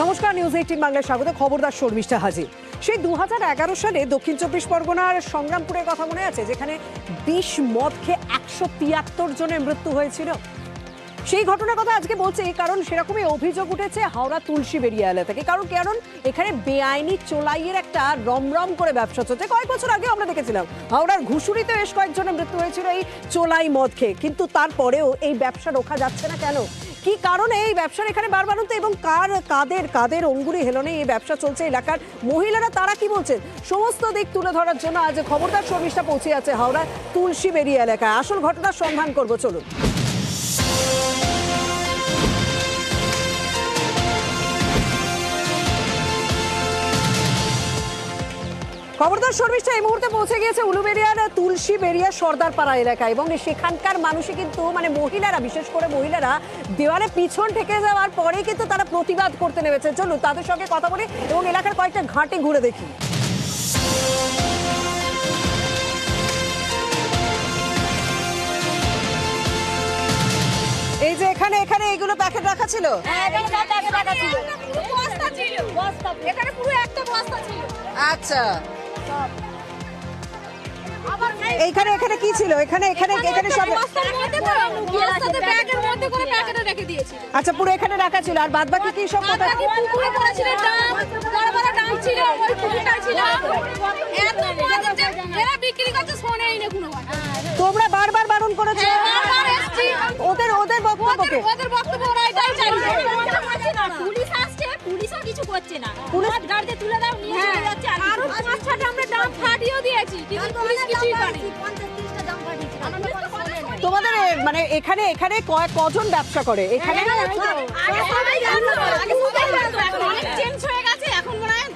নমস্কার, নিউজ 18 বাংলায় স্বাগত। খবরদার শর্মিষ্ঠা হাজির। সেই 2011 সালে দক্ষিণ চব্বিশ পরগনার সংগ্রামপুরের কথা মনে আছে, যেখানে বিষ মদ খেয়ে 173 জনের মৃত্যু হয়েছিল। সেই ঘটনার কথা আজকে বলছে, কারণ সেরকমই অভিযোগ উঠেছে হাওড়া তুলসীবেড়িয়া এলাকা থেকে। কারণ এখানে বেআইনি চোলাইয়ের একটা রমরম করে ব্যবসা চলছে। কয়েক বছর আগে আমরা দেখেছিলাম হাওড়ার ঘুষুরিতে বেশ কয়েকজনের মৃত্যু হয়েছিল এই চোলাই মদ খেয়ে। কিন্তু তারপরেও এই ব্যবসা রোখা যাচ্ছে না কেন? কি কারণে এই ব্যবসার এখানে বাড়বাড়ন্ত এবং কাদের অঙ্গুরি হেলনে এই ব্যবসা চলছে এলাকার মহিলারা, তারা কি বলছেন, সমস্ত দিক তুলে ধরার জন্য আজ খবরদার শর্মিষ্ঠা পৌঁছে আছে হাওড়া তুলসীবেড়িয়া এলাকায়। আসল ঘটনার সন্ধান করবো, চলুন। খবরদার শর্মিষ্ঠা এই মুহূর্তে পৌঁছে গিয়েছে উলুবেড়িয়ার তুলসীবেড়িয়া সর্দারপাড়া এলাকায়, এবং সেখানকার মানুষই কিন্তু মহিলারা, বিশেষ করে মহিলারা দেওয়ালে পিছন ঠেকে যাওয়ার পরে কিন্তু তারা প্রতিবাদ করতে নেমেছে। চলুন তাদের সঙ্গে কথা বলি এবং এলাকার কয়েকটা ঘাটে ঘুরে দেখি। এই যে এখানে এগুলো প্যাকেট রাখা ছিল, আচ্ছা এখানে কি ছিল? এখানে সব আচ্ছা পুরো এখানে রাখা ছিল, আর বাদ বাকি কি সব তোমরা বারবার বারণ করেছো ওদের বক্তব্যকে? পুলিশ আসছে, পুলিশও কিছু করছে না। পুলিশ গাড়িতে তুলে দাও, নিয়ে চলে যাচ্ছে। আর 5-6টা আমরা দাম ফাটিয়েও দিয়েছি, কিন্তু পুলিশ কিছুই করেনি। তোমাদের এখানে কজন ব্যবসা করে? এখানে আগে সবাই জানতো, আগে সবাই জানতো, এখন অনেক চেঞ্জ হয়ে গেছে। এখন মনে হয়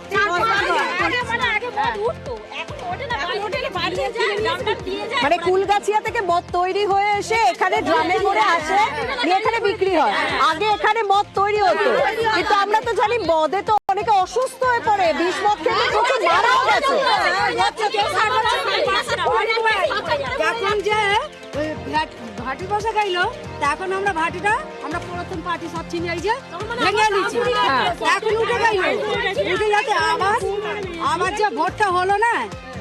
আগে মদ উঠতো, এখন ওঠে না। হোটেলে বাড়িয়ে যায়, দামটা দিয়ে যায়। কুলগাছিয়া থেকে মদ তৈরি হয়ে এসে এখানে ড্রামে করে আসে, এখানে বিক্রি হয়। আগে এখানে মদ তৈরি হতো, কিন্তু আমরা তো জানি মদে তো অনেকে অসুস্থ হয়ে পড়ে, বিষ মদ খেতে প্রচুর মারাও গেছে। এখন যে ভাটি বসে গেল, এখন আমরা ভাটিটা প্রথম পার্টি সব চিনি এই যে ভেঙে নিচ্ছি। এখন উঠে গেল, উঠে যাতে আবার যে ভোটটা হলো না,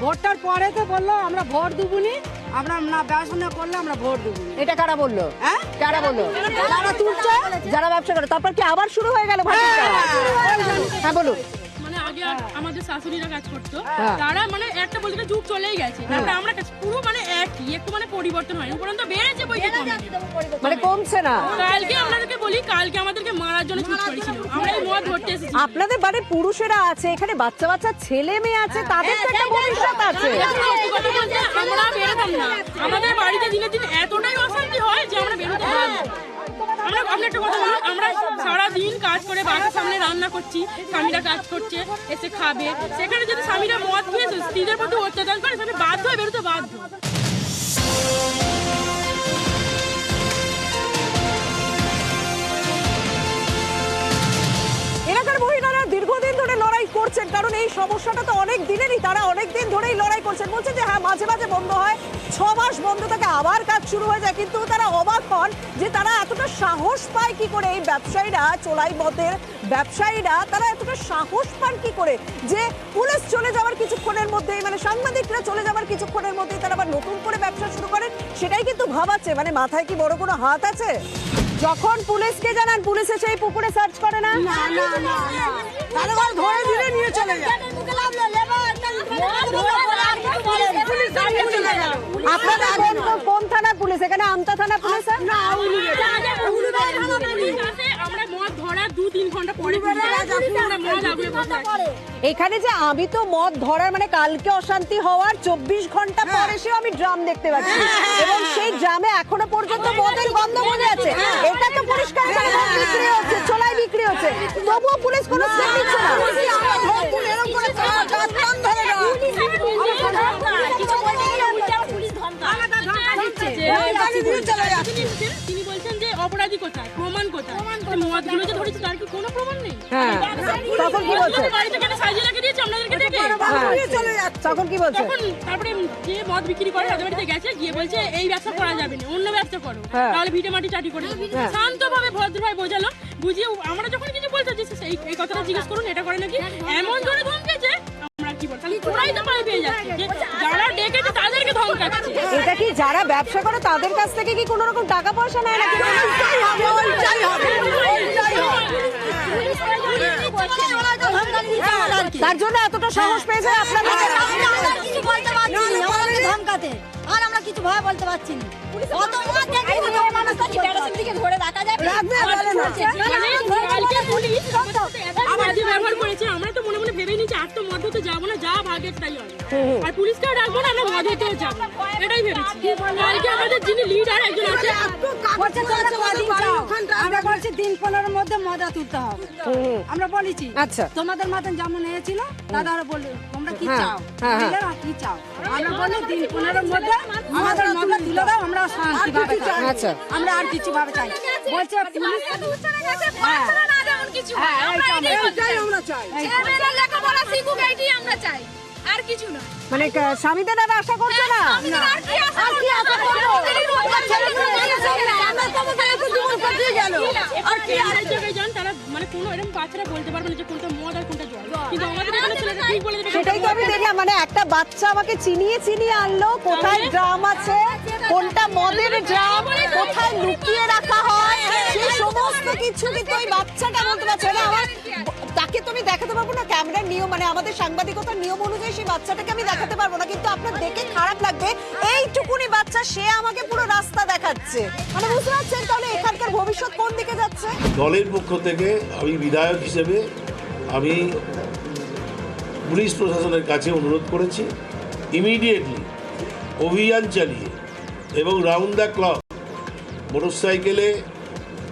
ভোটটার পরে তো বললো আমরা ভোট দেবুনি, আমরা না ব্যবসা করলে আমরা ভোট দেবো। এটা কারা বললো? হ্যাঁ কারা বললো? যারা তুলছে, যারা ব্যবসা করে। তারপর কি আবার শুরু হয়ে গেল? হ্যাঁ বলুন। আগে আমাদের শাশুড়িরা কাজ করতো, তারা একটা বলতে যুগ চলেই গেছে। তারপরে আমরা পুরো একই, একটু পরিবর্তন হয়, উপরন্ত বেড়েছে কমছে না। কালকে আপনাদেরকে বলি, কালকে আমাদেরকে মারার জন্য ছুট করেছিল। আমরা এই মদ ধরতে এসেছি। আপনাদের বাড়ির পুরুষেরা আছে, এখানে বাচ্চা ছেলে মেয়ে আছে, তাদের তো একটা ভবিষ্যৎ আছে। আমরা বেরোতাম না, আমাদের বাড়িতে দিনে দিন এতটাই অশান্তি হয় যে আমরা বেরোতে পারবো। আপনি একটা কথা বলুন, আমরা সারাদিন কাজ করে বাড়ির সামনে রান্না করছি, স্বামীরা কাজ করছে, এসে খাবে। সেখানে যদি স্বামীরা মদ খেয়ে স্ত্রীদের প্রতি অত্যাচার করে, সেখানে বাধ্য হয়ে বেরোতে বাধ্য। এলাকার মহিলারা দীর্ঘদিন ধরে লড়াই করছেন, কারণ এই সমস্যাটা তো অনেক দিনেরই। তারা অনেক দিন ধরেই লড়াই করছেন, বলছেন যে হ্যাঁ মাঝে মাঝে বন্ধ হয়, 6 মাস বন্ধ থাকে, আবার কাজ শুরু হয়ে যায়। কিন্তু তারা অবাক হন যে তারা এতটা সাহস পায় কি করে, এই ব্যবসায়ীরা, চোলাই মদের ব্যবসায়ীরা, তারা এতটা সাহস পান কি করে যে পুলিশ চলে যাওয়ার কিছুক্ষণের মধ্যেই, সাংবাদিকরা চলে যাওয়ার কিছুক্ষণের মধ্যেই তারা আবার নতুন করে ব্যবসা শুরু করেন। সেটাই কিন্তু ভাবাচ্ছে, মাথায় কি বড় কোনো হাত আছে? যখন পুলিশকে জানান, পুলিশ এসে এই পুকুরে সার্চ করে না, ধরে ধীরে নিয়ে চলে যায়। আপনাদের কোন থানার পুলিশ? এখানে আমতা থানা পুলিশ। আমরা মদ ধরার 2-3 ঘন্টা পরে এখানে যে আমি তো মদ ধরার কালকে অশান্তি হওয়ার 24 ঘন্টা পরে এসেও আমি ড্রাম দেখতে পাচ্ছি, এবং সেই ড্রামে এখনো পর্যন্ত মদের গন্ধ বোঝা যাচ্ছে। এটা তো পরিষ্কার করে মদ বিক্রি হচ্ছে, চোলাই বিক্রি হচ্ছে, তবুও পুলিশ কোনো স্টেপ নিচ্ছে না। তিনি বলছেন যে অপরাধী কোথায়, প্রমাণ কোথায়? মদগুলো যে ধরেছি তার কি কোনো প্রমাণ নেই? হ্যাঁ, তখন কি বলছে? বাড়িতে কেন সাজিয়ে রেখে দিয়েছে আপনাদেরকে ডেকে? তখন কি বলছে? তখন তারপরে যে মদ বিক্রি করে তাদের বাড়িতে গেছে, গিয়ে বলছে এই ব্যবসা করা যাবে না, অন্য ব্যবসা করো, হ্যাঁ। তাহলে ভিটে মাটি চাটি করে দেবো। শান্তভাবে ভদ্রভাবে বোঝালো, বুঝিয়ে আমরা যখন কিছু বলতে যে এই কথাটা জিজ্ঞেস করুন, এটা করে নাকি, এমন ধরে ধমকেছে আমরা কি বল, খালি তোরাই তো পায়ে পেয়ে যাচ্ছে যে যারা ডেকেছে তাদেরকে ধমকাচ্ছে। এটা কি যারা ব্যবসা করে তাদের কাছ থেকে কি কোনো রকম টাকা পয়সা নেয় নাকি? তার জন্য এতটা সাহস পেয়ে যায় আপনাদের? কিছু বলতে পারছি না, আমাদেরকে ধমকাতে, আর আমরা কিছু ভয় বলতে পারছি না। কত মদ দেখি তো মানুষ কি বেড়াসিন দিকে ধরে রাখা যাবে? কালকে পুলিশ এত বাজে ব্যবহার করেছে, আমরা তো মনে মনে ভেবেই নিয়েছি আর তো মদ হতে যাবো না, যা ভাগে তাই হবে, আর পুলিশকেও ডাকবো না, আমরা মদ হতেও যাবো, এটাই ভেবেছি। কালকে আমাদের যিনি লিডার একজন আছে, বলছে তোমরা কদিন চাও? আমরা বলছি দিন 15 মধ্যে মদা তুলতে হবে, আমরা বলেছি। আচ্ছা। তোমাদের মতন যেমন হয়েছিল দাদারা বললো তোমরা কি হ্যাঁ, চাও, হ্যাঁ, হ্যাঁ। বুঝলে? কি চাও? আমরা বলি দিন 15 মধ্যে আমাদের মদা তুলে দাও, আমরা শান্তি ভাবে চাই। আচ্ছা। আমরা আর কিছু ভাবে চাই। বলছে পুলিশ আর কিছু না। মানে স্বামীদের আর আশা করছে না? আরেক জায়গায় যান, তারা মানে কোনো এরকম বাচ্চারা বলতে পারবে না যে কোনটা মদ আর কোনটা জল, কিন্তু আমাদের এখানে ছেলেটা ঠিক বলে দেবে। সেটাই তো আমি দেখলাম, মানে একটা বাচ্চা আমাকে চিনিয়ে চিনিয়ে আনলো, কোথায় ড্রাম আছে, কোনটা মদের ড্রাম, কোথায় লুকিয়ে রাখা হয়, সেই সমস্ত কিছু কিন্তু ওই বাচ্চাটা বলতে পারছে না। আমার তাকে তো আমি দেখাতে পারবো না, ক্যামেরার নিয়ম মানে আমাদের সাংবাদিকতার নিয়ম অনুযায়ী সেই বাচ্চাটাকে আমি দেখাতে পারবো না, কিন্তু আপনার দেখে খারাপ লাগবে এইটুকুনি বাচ্চা সে আমাকে পুরো রাস্তা দেখাচ্ছে। মানে বুঝতে পারছেন তাহলে এখানকার ভবিষ্যৎ কোন দিকে যাচ্ছে? দলের পক্ষ থেকে আমি বিধায়ক হিসেবে আমি পুলিশ প্রশাসনের কাছে অনুরোধ করেছি ইমিডিয়েটলি অভিযান চালিয়ে এবং রাউন্ড দ্য ক্লক মোটরসাইকেলে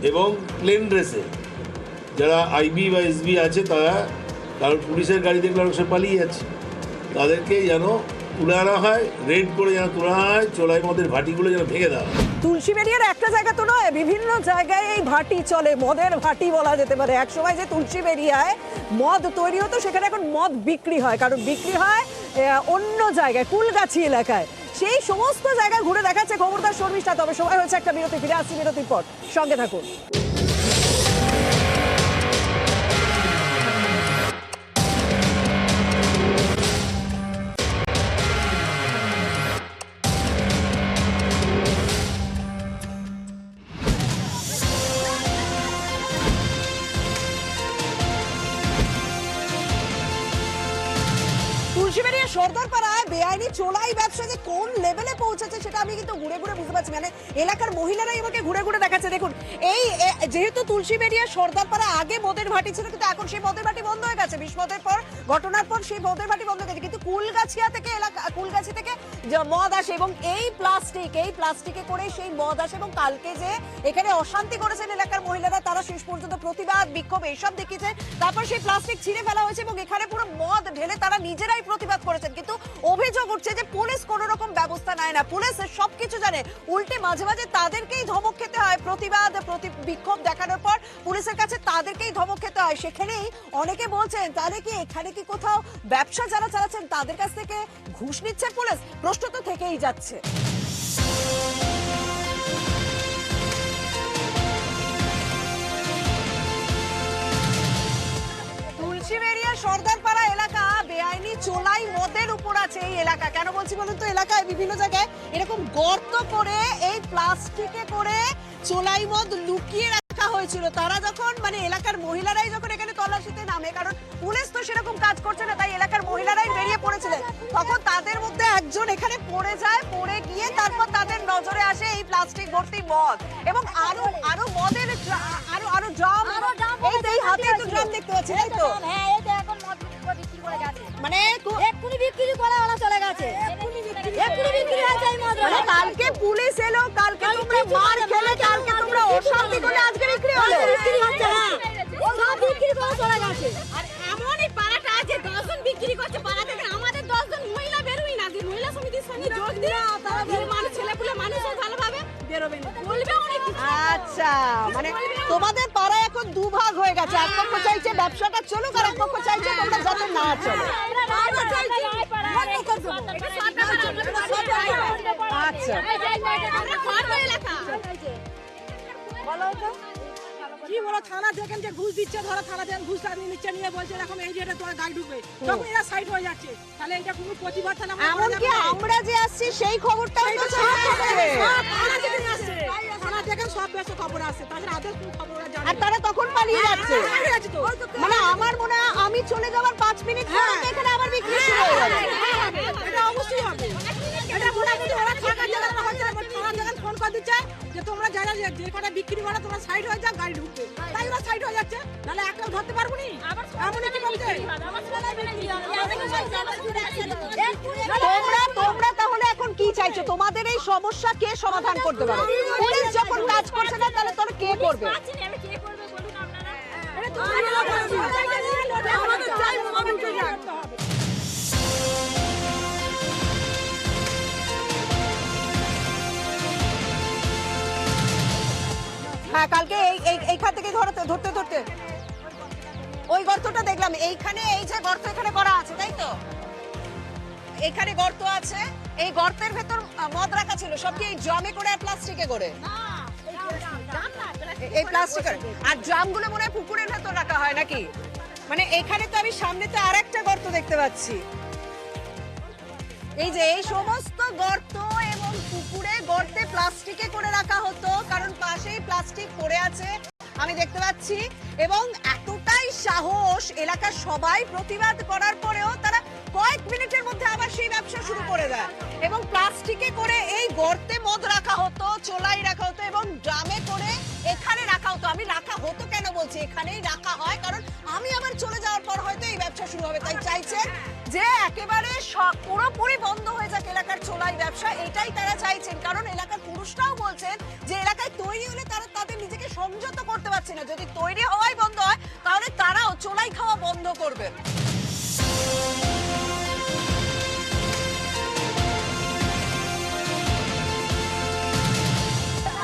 এবং প্লেন ড্রেসে যারা আইবি বা এসবি আছে তারা, কারণ পুলিশের গাড়ি দেখলে অনেক সময় পালিয়ে যাচ্ছে, তাদেরকে যেন তুলে আনা হয়, রেড করে যেন তোলা হয়, চোলাই মদের ভাটিগুলো যেন ভেঙে দেওয়া হয়। তুলসীবেরিয়ার একটা জায়গা তো নয়, বিভিন্ন জায়গায় এই ভাটি চলে, মদের ভাটি বলা যেতে পারে। একসময় যে তুলসীবেরিয়ায় মদ তৈরি হতো সেখানে এখন মদ বিক্রি হয়, কারণ বিক্রি হয় অন্য জায়গায়, কুলগাছি এলাকায়। সেই সমস্ত জায়গায় ঘুরে দেখাচ্ছে খবরদার শর্মিষ্ঠা। তবে সময় হয়েছে একটা বিরতি, ফিরে আসছি বিরতির পর, সঙ্গে থাকুন। তুলসীবেরিয়া সর্দারপাড়ায় বেআইনি চোলাই ব্যবসা যে কোন লেভেলে পৌঁছেছে সেটা আমি কিন্তু ঘুরে ঘুরে বুঝতে পারছি। মানে এলাকার মহিলারাই আমাকে ঘুরে ঘুরে দেখাচ্ছে। দেখুন, এই যেহেতু তুলসীবেরিয়া সর্দারপাড়া আগে মদের ভাটি ছিল, কিন্তু এখন সেই মদের ভাটি বন্ধ হয়ে গেছে। বিস্ফোরণের পর, ঘটনার পর সেই মদের ভাটি বন্ধ হয়ে গেছে, কিন্তু কুলগাছিয়া থেকে কুলগাছি থেকে মদ আসে এবং এই প্লাস্টিকে করে সেই মদ আসে। এবং কালকে যে এখানে অশান্তি করেছেন এলাকার মহিলারা, তারা শেষ পর্যন্ত প্রতিবাদ বিক্ষোভ এইসব দেখিয়েছে। তারপর সেই প্লাস্টিক ছিঁড়ে ফেলা হয়েছে এবং এখানে পুরো মদ ঢেলে তারা নিজেরাই প্রতিবাদ করেছেন। কিন্তু অভিযোগ উঠছে যে পুলিশ কোনো রকম ব্যবস্থা নেয় না, পুলিশ সবকিছু জানে, উল্টে মাঝে মাঝে তাদেরকেই ধমক খেতে হয়। প্রতিবাদ বিক্ষোভ দেখানোর পর পুলিশের কাছে তাদেরকেই ধমক খেতে হয়। সেখানেই অনেকে বলছেন তাহলে কি এখানে কি কোথাও ব্যবসা যারা চালাচ্ছেন তাদের কাছ থেকে ঘুষ নিচ্ছে পুলিশ? প্রশ্ন তো থেকেই যাচ্ছে। তুলসীবেরিয়া সর্দারপাড়া এলাকা বেআইনি চোলাই মদের উপর আছে এই এলাকা। কেন বলছি বলুন তো, এলাকায় বিভিন্ন জায়গায় এরকম গর্ত করে এই প্লাস্টিকে করে চোলাই মদ লুকিয়ে রাখা হয়েছিল। তারা যখন মানে এলাকার মহিলারাই যখন এখানে তল্লাশিতে নামে, কারণ পুলিশ তো সেরকম কাজ করছে না, তাই এলাকার মহিলারাই বেরিয়ে পড়েছিলেন, তখন তাদের মধ্যে একজন এখানে পড়ে যায়। পড়ে গিয়ে তারপর তাদের নজরে আসে এই প্লাস্টিক ভর্তি মদ এবং আরো মদের আরো ড্রাম। এই হাতে তো ড্রাম দেখতে পাচ্ছি, তাই তো? হ্যাঁ, এই তো এখন মদ বিক্রি করে গেছে, মানে এক্ষুনি বিক্রি করে ওরা চলে গেছে, এক্ষুনি বিক্রি হয়েছে এই মদ। মানে কালকে পুলিশ এলো, কালকে তোমরা মার খেলে, কালকে তোমরা অশান্তি করলে, আজকে বিক্রি হলো। বিক্রি হচ্ছে, হ্যাঁ, সব বিক্রি করে চলে গেছে। আর এমন এই পাড়াটা আছে 10 জন বিক্রি করছে, পাড়া থেকে আমাদের 10 জন মহিলা বেরোই না, যে মহিলা সমিতির সঙ্গে যোগ দিয়ে তারা মানুষ ছেলেপুলে মানুষও ভালোভাবে বেরোবে না, বলবে অনেক কিছু। আচ্ছা, আচ্ছা, মানে তোমাদের পাড়া এখন দুভাগ হয়ে গেছে, এক পক্ষ চাইছে ব্যবসাটা চলুক আর এক পক্ষ চাইছে তোমরা যাতে না চলে। আচ্ছা, কি বলো, থানা দেখেন যে ঘুষ দিচ্ছে, ধরো থানা দেখেন ঘুষ নিচ্ছে, নিয়ে বলছে এরকম এই যেটা তোমার গাড়ি ঢুকবে, তখন এরা সাইড হয়ে যাচ্ছে। তাহলে এটা কোনো প্রতিবাদ থানা এমনকি আমরা যে আসছি সেই খবরটা হয়তো ছাড়া যাচ্ছে। থানা দেখেন সব ব্যস্ত খবর আসছে, তাছাড়া আদেশ কোনো খবর ওরা জানে আর তারা তখন পালিয়ে যাচ্ছে। মানে আমার মনে হয় আমি চলে যাওয়ার 5 মিনিট পর এখানে আবার বিক্রি শুরু হয়ে যাবে। এটা অবশ্যই হবে। এটা মোটামুটি ওরা থাকার জায়গা হচ্ছে, থানা দেখেন ফোন করে দিচ্ছে যে তোমরা যারা যে কটা বিক্রি করে তোমরা সাইড হয়ে যাও, গাড়ি ঢুকবে, তাই ওরা সাইড হয়ে যাচ্ছে। নাহলে একটাও ধরতে পারবো নি, এমনই কি বলতে। তোমরা তাহলে এখন কি চাইছো? তোমাদের এই সমস্যা কে সমাধান করতে পারে? পুলিশ যখন কাজ করছে না তাহলে তোরা কে করবে? হ্যাঁ, কালকে এইখান থেকে ধরতে ওই গর্তটা দেখলাম, এইখানে এই যে গর্ত এখানে করা আছে, তাই তো? এখানে গর্ত আছে, এই গর্তের ভেতর মদ রাখা ছিল, সব কি এই ড্রামে করে আর প্লাস্টিকে করে? এই প্লাস্টিকের, আর ড্রামগুলো মনে হয় পুকুরের ভেতর রাখা হয় নাকি? মানে এখানে তো আমি সামনে তো আরেকটা গর্ত দেখতে পাচ্ছি। এই যে এই সমস্ত গর্ত এবং পুকুরে গর্তে প্লাস্টিকে করে রাখা হতো, কারণ পাশেই প্লাস্টিক পড়ে আছে আমি দেখতে পাচ্ছি। এবং এতটাই সাহস, এলাকার সবাই প্রতিবাদ করার পরেও তারা কয়েক মিনিটের মধ্যে আবার সেই ব্যবসা শুরু করে দেয়। এবং প্লাস্টিকে করে এই গর্তে মদ রাখা হতো, চোলাই রাখা হতো এবং ড্রামে করে এখানে রাখা হতো। আমি রাখা হতো কেন বলছি, এখানেই রাখা হয় কারণ আমি আবার চলে যাওয়ার পর হয়তো এই ব্যবসা শুরু হবে। তাই চাইছেন যে একেবারে পুরোপুরি বন্ধ হয়ে যাক এলাকার চোলাই ব্যবসা, এটাই তারা চাইছেন। কারণ এলাকার পুরুষরাও বলছেন যে এলাকায় তৈরি হলে তারা তাদের নিজেকে সংযত করতে পারছে না, যদি তৈরি হওয়াই বন্ধ হয় তাহলে তারাও চোলাই খাওয়া বন্ধ করবে।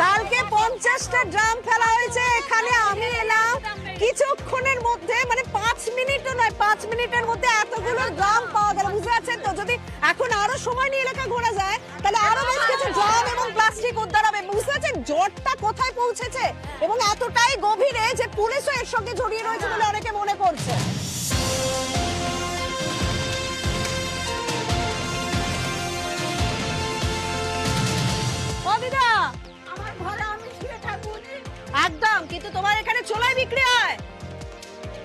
কালকে 50টা ড্রাম ফেলা হয়েছে এখানে, আমি এলাম কিছুক্ষণের মধ্যে, মানে 5 মিনিটও নয়, 5 মিনিটের মধ্যে এতগুলো ড্রাম পাওয়া গেল। বুঝতে পারছেন তো, যদি এখন আরো সময় নিয়ে এলাকা ঘোরা যায় তাহলে আরো বেশ কিছু ড্রাম এবং প্লাস্টিক উদ্ধার হবে। বুঝতে পারছেন জটটা কোথায় পৌঁছেছে, এবং এতটাই গভীরে যে পুলিশও এর সঙ্গে জড়িয়ে রয়েছে বলে অনেকে মনে করছে। একদম, কিন্তু তোমার এখানে চোলাই বিক্রি হয়?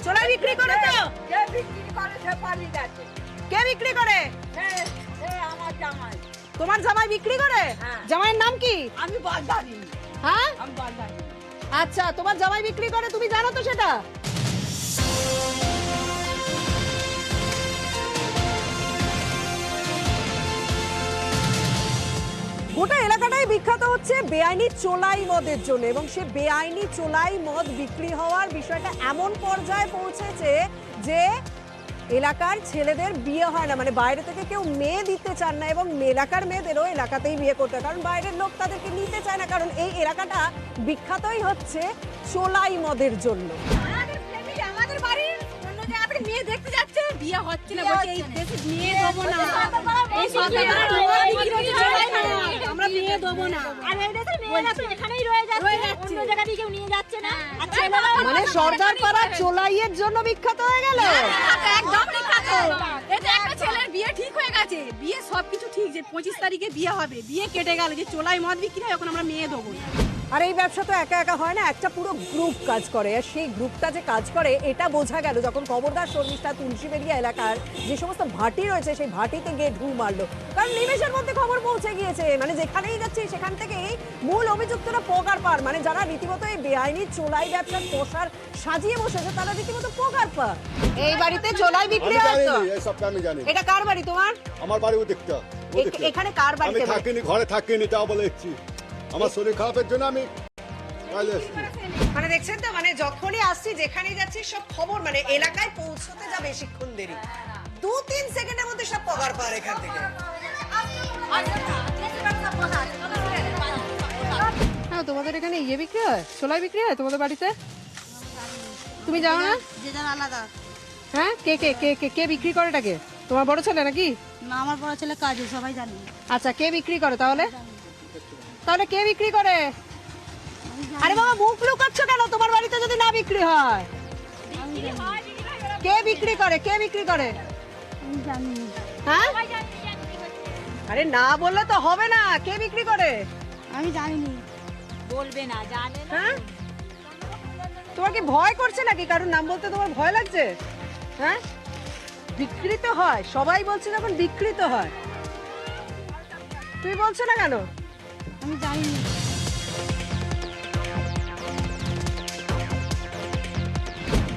চোলাই বিক্রি করে তো? কে বিক্রি করে? তোমার জামাই বিক্রি করে? জামাইয়ের নাম কি? আমি বালদারি। হ্যাঁ, আমি বালদারি। আচ্ছা, তোমার জামাই বিক্রি করে, তুমি জানো তো সেটা? গোটা এলাকাটাই বিখ্যাত হচ্ছে বেআইনি চোলাই মদের জন্য, এবং সে বেআইনি চোলাই মদ বিক্রি হওয়ার বিষয়টা এমন পর্যায়ে পৌঁছেছে যে এলাকার ছেলেদের বিয়ে হয় না, মানে বাইরে থেকে কেউ মেয়ে দিতে চান না, এবং এলাকার মেয়েদেরও এলাকাতেই বিয়ে করতে হয়, কারণ বাইরের লোক তাদেরকে নিতে চায় না, কারণ এই এলাকাটা বিখ্যাতই হচ্ছে চোলাই মদের জন্য। আমাদের বাড়ির অন্য জায়গা থেকে মেয়ে দেখতে যাচ্ছে, বিয়ে হচ্ছে না, বলছে এই দেশে মেয়ে দেবো না, এই সরকার আমরা মেয়ে দেবো না। আর এই দেশের মেয়েরা তো এখানেই রয়ে যাচ্ছে, অন্য জায়গা থেকে কেউ নিয়ে যাচ্ছে না। আচ্ছা, মানে সর্দার পাড়া চোলাইয়ের জন্য বিখ্যাত হয়ে গেল। একদম বিখ্যাত। এটা একটা ছেলের বিয়ে ঠিক হয়ে গেছে, বিয়ে সবকিছু ঠিক, যে 25 তারিখে বিয়ে হবে, বিয়ে কেটে গেল, যে চোলাই মদ বিক্রি হয়, এখন আমরা মেয়ে দেবো না। আর এই ব্যবসা তো একা একা হয় না, একটা পুরো গ্রুপ কাজ করে, আর সেই গ্রুপটা যে কাজ করে এটা বোঝা গেল যখন খবরদার শর্মিষ্ঠা তুলসীবেড়িয়া এলাকার যে সমস্ত ভাটি রয়েছে সেই ভাটিতে গিয়ে ঢু মারলো, কারণ নিমেষের মধ্যে খবর পৌঁছে গিয়েছে, মানে যেখানেই যাচ্ছে সেখান থেকেই মূল অভিযুক্তরা পগার পার, মানে যারা রীতিমতো এই বেআইনি চোলাই ব্যবসার পোষার সাজিয়ে বসেছে তারা রীতিমতো পগার পার। এই বাড়িতে চোলাই বিক্রি হয় তো? আমি জানি। এটা কার বাড়ি তোমার? আমার বাড়ি ওদিকটা। এখানে কার আমি বাড়িতে? থাকিনি, ঘরে থাকিনি, তাও বলে এসেছি। আমার শরীর খারাপের জন্য আমি কাজে এসেছি। মানে দেখছেন তো, মানে যখনই আসছি যেখানেই যাচ্ছি সব খবর, মানে এলাকায় পৌঁছতে যা বেশিক্ষণ দেরি, 2-3 সেকেন্ডের মধ্যে সব পগার পার এখান থেকে। হ্যাঁ, তোমাদের এখানে ইয়ে বিক্রি হয়, ছোলাই বিক্রি হয় তোমাদের বাড়িতে? তুমি জানো না? যে যার আলাদা। হ্যাঁ, কে কে কে কে কে বিক্রি করে এটাকে? তোমার বড় ছেলে নাকি? না, আমার বড় ছেলে কাজে, সবাই জানে। আচ্ছা, কে বিক্রি করে তাহলে? তাহলে কে বিক্রি করে? আরে বাবা, মুখ লুকাচ্ছ কেন? তোমার বাড়িতে যদি না বিক্রি হয়, কে বিক্রি করে? কে বিক্রি করে? আমি জানি। হ্যাঁ, আরে না বললে তো হবে না। কে বিক্রি করে? আমি জানিনি। বলবে না, জানে না। হ্যাঁ, তোমার কি ভয় করছে নাকি? কারণ নাম বলতে তোমার ভয় লাগছে? হ্যাঁ, বিকৃত হয়, সবাই বলছে যখন বিকৃত হয়, তুমি বলছো না কেন? আমি জানিনি।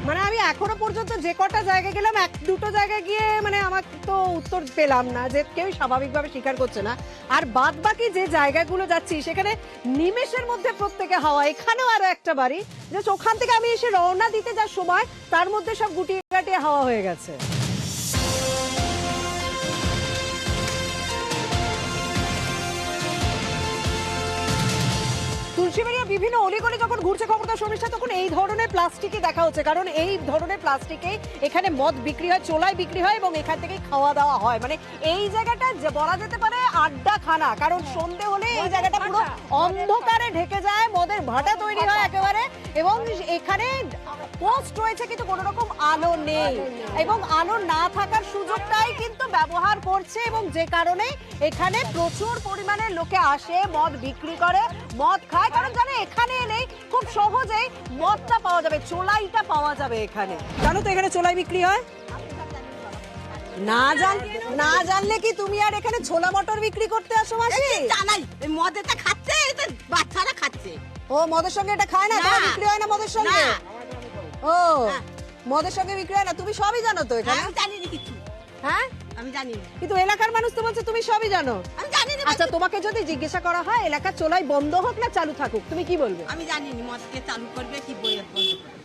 মানে আমি এখনো পর্যন্ত যে কটা জায়গায় গেলাম, এক দুটো জায়গায় গিয়ে মানে আমার তো উত্তর পেলাম না, যে কেউ স্বাভাবিকভাবে স্বীকার করছে না। আর বাদ বাকি যে জায়গাগুলো যাচ্ছি সেখানে নিমেষের মধ্যে প্রত্যেকে হাওয়া। এখানেও আরো একটা বাড়ি, যে ওখান থেকে আমি এসে রওনা দিতে যার সময় তার মধ্যে সব গুটিয়ে গাটিয়ে হাওয়া হয়ে গেছে। তুলসীবাড়িয়া বিভিন্ন অলিগলি যখন ঘুরছে খবরদার শর্মিষ্ঠা, তখন এই ধরনের প্লাস্টিকই দেখা হচ্ছে। কারণ এই ধরনের প্লাস্টিকেই এখানে মদ বিক্রি হয়, চোলাই বিক্রি হয় এবং এখান থেকেই খাওয়া দাওয়া হয়। মানে এই জায়গাটা যে বলা যেতে পারে আড্ডা খানা। কারণ সন্ধে হলে এই জায়গাটা পুরো অন্ধকারে ঢেকে যায়, মদের ভাটা তৈরি হয় একেবারে। এবং এখানে পোস্ট রয়েছে কিন্তু কোনো রকম আলো নেই, এবং আলো না থাকার সুযোগটাই কিন্তু ব্যবহার করছে, এবং যে কারণে এখানে প্রচুর পরিমাণে লোকে আসে, মদ বিক্রি করে, মদ খায়। কারণ জানে এখানে এলেই খুব সহজেই মদটা পাওয়া যাবে, চোলাইটা পাওয়া যাবে এখানে। জানো তো এখানে চোলাই বিক্রি হয়? না জানলে কি তুমি আর এখানে ছোলা মটর বিক্রি করতে আসো মাসি? জানাই, এই মদেটা খাচ্ছে, এটা বাচ্চারা খাচ্ছে। ও মদের সঙ্গে এটা খায় না? না। এটা বিক্রি হয় না মদের সঙ্গে? না। ও, মদের সঙ্গে বিক্রি হয় না। তুমি সবই জানো তো এখানে? আমি জানিনি কিছু। হ্যাঁ, আমি জানিনি। কিন্তু এলাকার মানুষ তো বলছে তুমি সবই জানো। আমি জানিনি। আচ্ছা, তোমাকে যদি জিজ্ঞাসা করা হয় এলাকার চোলাই বন্ধ হোক না চালু থাকুক, তুমি কি বলবে? আমি জানিনি মদকে চালু করবে কি বইয়ের বন্ধ করবে।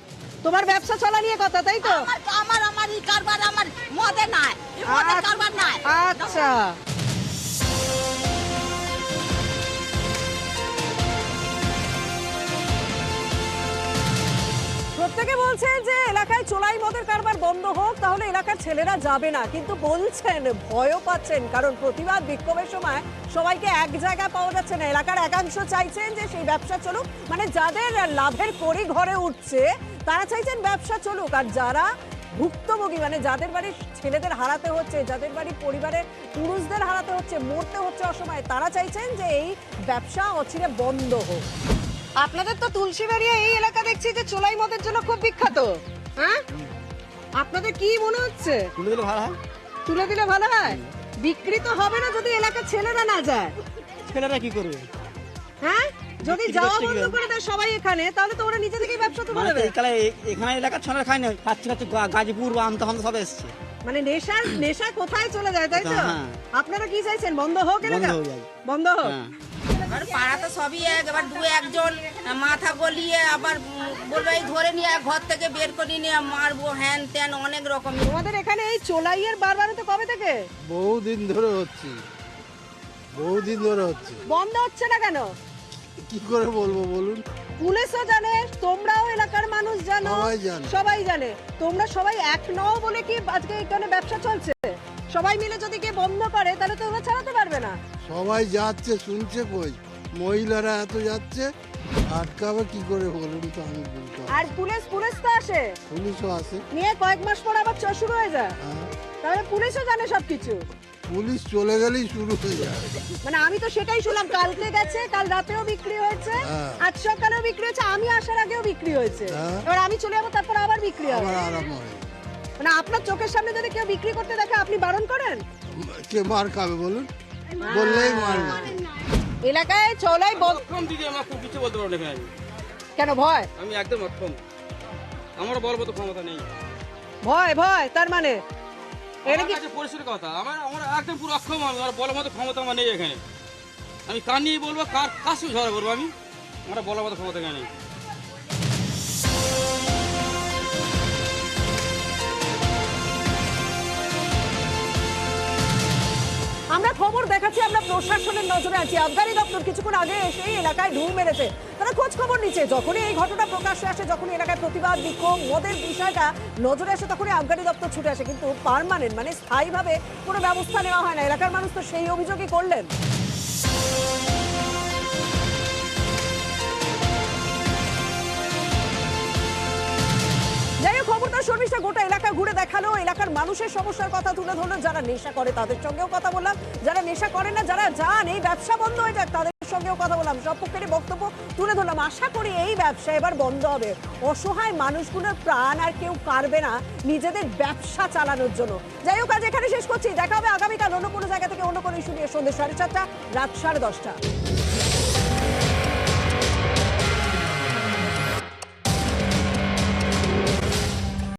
তোমার ব্যবসা চলা নিয়ে কথা, তাই তো? আমার এই কারবার আমার মদে নাই, এই মদের কারবার নাই। আচ্ছা, প্রত্যেকে বলছে যে এলাকায় চোলাই মদের কারবার বন্ধ হোক, তাহলে এলাকার ছেলেরা যাবে না। কিন্তু বলছেন ভয়ও পাচ্ছেন, কারণ প্রতিবাদ বিক্ষোভের সময় সবাইকে এক জায়গায় পাওয়া যাচ্ছে না। এলাকার একাংশ চাইছেন যে সেই ব্যবসা চলুক, মানে যাদের লাভের কড়ি ঘরে উঠছে তারা চাইছেন ব্যবসা চলুক। আর যারা ভুক্তভোগী, মানে যাদের বাড়ির ছেলেদের হারাতে হচ্ছে, যাদের বাড়ির পরিবারের পুরুষদের হারাতে হচ্ছে, মরতে হচ্ছে অসময়ে, তারা চাইছেন যে এই ব্যবসা অচিরে বন্ধ হোক। আপনাদের তো তুলসীবাড়িয়া এই এলাকা দেখছি যে চোলাই মদের জন্য খুব বিখ্যাত। হ্যাঁ, আপনাদের কি মনে হচ্ছে? তুলে দিলে ভালো হয়। তুলে দিলে ভালো হয়। বিক্রি তো হবে না যদি এলাকার ছেলেরা না যায়। ছেলেরা কি করবে? হ্যাঁ, যদি বিক্রি যাওয়া করছে বন্ধ কিভাবে? করে দেয় সবাই এখানে, তাহলে তো ওরা নিজে থেকেই ব্যবসা তুলে মানে দেবে। তাহলে এখানে এলাকার ছেলেরা খায় না, খাচ্ছে খাচ্ছে গাজীপুর বা আমতা হামতা সব এসছে। মানে নেশা কোথায় চলে যায়, তাই তো? হ্যাঁ। আপনারা কি চাইছেন? বন্ধ হোক এলাকা? বন্ধ হয়ে যাবে। বন্ধ হোক। হ্যাঁ। আর পাড়া তো সবই এক, এবার দু একজন মাথা গলিয়ে আবার বলবে এই ধরে নিয়ে ঘর থেকে বের করে নিয়ে মারবো, হ্যান ত্যান অনেক রকম। তোমাদের এখানে এই চোলাইয়ের বারবার তো কবে থেকে বহুদিন ধরে হচ্ছে, বহুদিন ধরে হচ্ছে। বন্ধ হচ্ছে না কেন? কি করে বলবো বলুন? পুলিশও জানে, তোমরাও এলাকার মানুষ জানো, সবাই জানে। সবাই জানে। তোমরা সবাই এক নও বলে কি আজকে এখানে ব্যবসা চলছে? সবাই মিলে যদি কে বন্ধ করে তাহলে তো ওরা চালাতে পারবে না। সবাই যাচ্ছে, শুনছে কই? মহিলারা এত যাচ্ছে, আটকাবে কি করে বলুন তো? আমি বলতে পারবো না। আর পুলিশ তো আসে, পুলিশও আছে। নিয়ে কয়েক মাস পর আবার শুরু হয়ে যায়। হ্যাঁ, তাহলে পুলিশও জানে সবকিছু। পুলিশ চলে গেলেই শুরু হয়ে যায়। মানে আমি তো সেটাই শুনলাম, কালকে গেছে, কাল রাতেও বিক্রি হয়েছে, হ্যাঁ। আজ সকালেও বিক্রি হয়েছে, আমি আসার আগেও বিক্রি হয়েছে। হ্যাঁ। এবার আমি চলে যাবো, তারপর আবার বিক্রি হবে। আবার আরাম হয়। মানে আপনার চোখের সামনে যদি কেউ বিক্রি করতে দেখে আপনি বারণ করেন? কে মার খাবে বলুন? বললেই মারবে। এলাকায় চলাই অক্ষম দিদি, আমার খুব কিছু বলতে পারবো না এখানে। কেন ভয়? আমি একদম অক্ষম, আমার বলার মতো ক্ষমতা নেই। ভয় তার মানে এটা কি? আমার কাছে পরিষ্কার কথা, আমার একদম পুরো অক্ষম। আমি আমার বলার মতো ক্ষমতা আমার নেই এখানে। আমি কার নিয়ে বলবো, কার সঙ্গে ঝগড়া করবো? আমি আমার বলার মতো ক্ষমতা এখানে নেই। আমরা খবর দেখ দেখাচ্ছি আমরা প্রশাসনের নজরে আছি। আবগারি দপ্তর কিছুক্ষণ আগে এসে এলাকায় ঢু মেরেছে, তারা খোঁজ খবর নিচ্ছে। যখনই এই ঘটনা প্রকাশ্যে আসে, যখনই এলাকায় প্রতিবাদ বিক্ষোভ মদের বিষয়টা নজরে আসে, তখনই আবগারি দপ্তর ছুটে আসে, কিন্তু পার্মানেন্ট মানে স্থায়ীভাবে কোনো ব্যবস্থা নেওয়া হয় না। এলাকার মানুষ তো সেই অভিযোগই করলেন। যাই হোক, খবরদার শর্মিষ্ঠা গোটা এলাকা ঘুরে দেখালো, এলাকার মানুষের সমস্যার কথা তুলে ধরলো। যারা নেশা করে তাদের সঙ্গেও কথা বললাম, যারা নেশা করে না, যারা যান এই ব্যবসা বন্ধ হয়ে যাক তাদের সঙ্গেও কথা বললাম, সব পক্ষেরই বক্তব্য তুলে ধরলাম। আশা করি এই ব্যবসা এবার বন্ধ হবে। অসহায় মানুষগুলোর প্রাণ আর কেউ কাড়বে না নিজেদের ব্যবসা চালানোর জন্য। যাই হোক, আজ এখানে শেষ করছি। দেখা হবে আগামীকাল অন্য কোনো জায়গা থেকে অন্য কোনো ইস্যু নিয়ে, সন্ধ্যে 4:30, রাত 10:30।